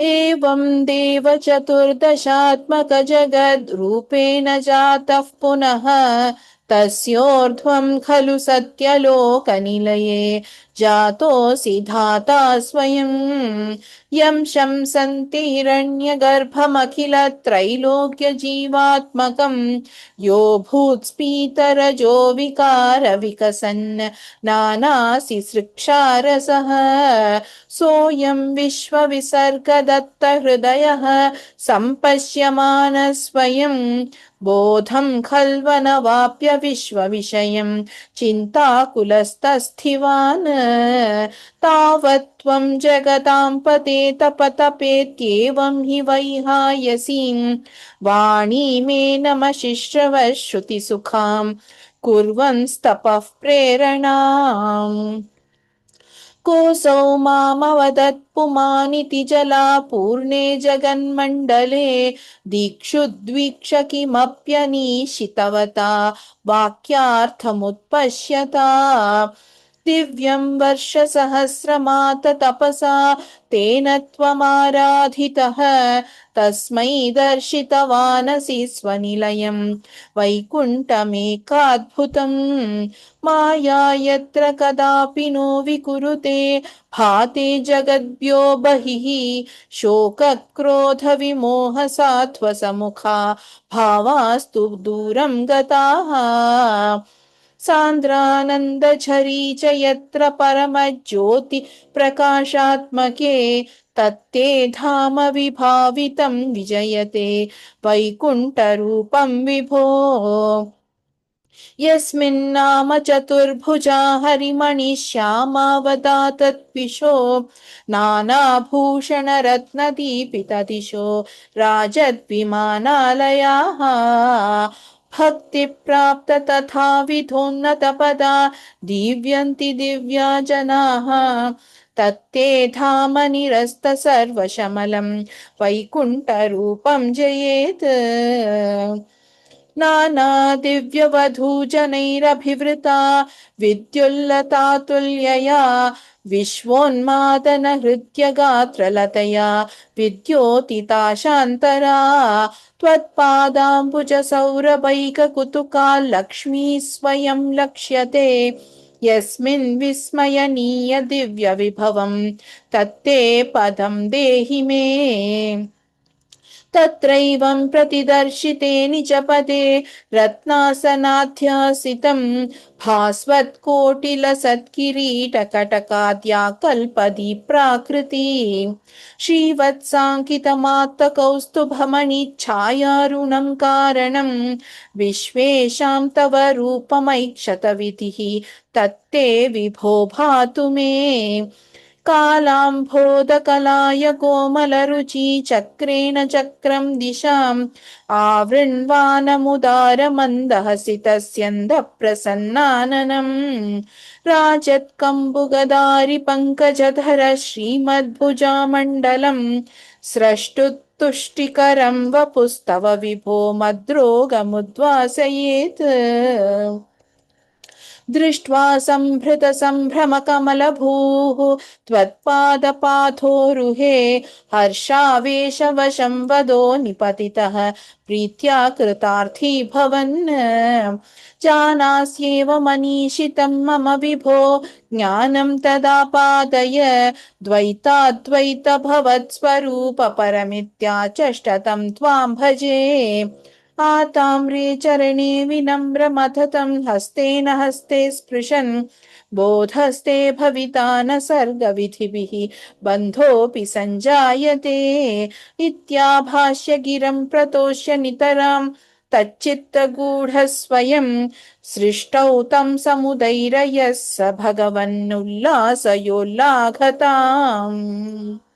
एवं देव चतुर्दशात्मकजगद्रूपेण जातः पुनः तस्योर्ध्वं खलु सत्यलोकनिलये जातोऽसि धाता स्वयं यं शंसन्ति हिरण्यगर्भमखिलत्रैलोक्यजीवात्मकं यो भूत्स्फीतरजो विकारविकसन् नानासिसृक्षारसः सोऽयं विश्वविसर्गदत्तहृदयः सम्पश्यमानः स्वयं बोधं खल्वनवाप्य विश्वविषयं चिन्ताकुलस्तस्थिवान् तावत् त्वं जगतां पते तपतपेत्येवं हि वैहायसीं वाणीमे नमशिश्रवः श्रुतिसुखां कुर्वंस्तपः प्रेरणाम् कोऽसौ मामवदत् पुमानिति जलापूर्णे जगन्मण्डले दीक्षुद्वीक्ष किमप्यनीशितवता वाक्यार्थमुत्पश्यता दिव्यं वर्षसहस्रमात तपसा तेन त्वमाराधितः तस्मै दर्शितवानसि स्वनिलयं वैकुण्ठमेकाद्भुतम् माया यत्र कदापि नो विकुरुते भाते जगद्भ्यो बहिः शोकक्रोधविमोहसात्वसमुखा भावास्तु दूरं गताः सान्द्रानन्दझरी च यत्र परमज्योति प्रकाशात्मके तत्ते धाम विभावितं विजयते वैकुण्ठरूपं विभो यस्मिन्नाम चतुर्भुजा हरिमणि श्यामावदातद्विषो नानाभूषणरत्नदीपितदिशो राजद्विमानालयाः भक्तिप्राप्त तथा विधोन्नतपदा दीव्यन्ति दिव्या जनाः तत्ते धाम निरस्त सर्वशमलं वैकुण्ठरूपं जयेत् नानादिव्यवधूजनैरभिवृता विद्युल्लतातुल्यया विश्वोन्मादनहृद्यगात्रलतया विद्योतिता शान्तरा त्वत्पादाम्बुजसौरभैककुतुका लक्ष्मी स्वयं लक्ष्यते यस्मिन् विस्मयनीय दिव्यविभवं तत्ते पदं देहि मे तत्रैवं प्रतिदर्शिते निजपदे रत्नासनाध्यासितं भास्वत्कोटिलसत्किरीटकटकाद्या कल्पदी प्राकृति श्रीवत्साङ्कितमात्तकौस्तुभमणिच्छायारुणं कारणं विश्वेशां तव रूपमैक्षतविधिः तत्ते विभो भातु मे कालाम्भोदकलाय कोमलरुचि चक्रेण चक्रं दिशाम् आवृण्वानमुदारमन्दहसितस्यन्दप्रसन्नाननम् राजत्कम्बुगदारि पङ्कजधर श्रीमद्भुजामण्डलम् स्रष्टुतुष्टिकरं वपुस्तव विभो मद्रोगमुद्वासयेत् दृष्ट्वा सम्भृतसम्भ्रमकमलभूः त्वत्पादपाथोरुहे हर्षावेशवशं वदो निपतितः प्रीत्या कृतार्थी भवन् जानास्येव मनीषितं मम विभो ज्ञानं तदा पादय द्वैताद्वैतभवत्स्वरूप परमित्याचष्टतं त्वां भजे आताम्रे चरणे विनम्रमथतं हस्तेन हस्ते स्पृशन् बोधस्ते भविता न सर्गविधिभिः बन्धोऽपि सञ्जायते इत्याभाष्य गिरं प्रतोष्य नितरां तच्चित्तगूढस्वयं सृष्टौ तं समुदैरयः स भगवन्नुल्लासयोल्लाघताम्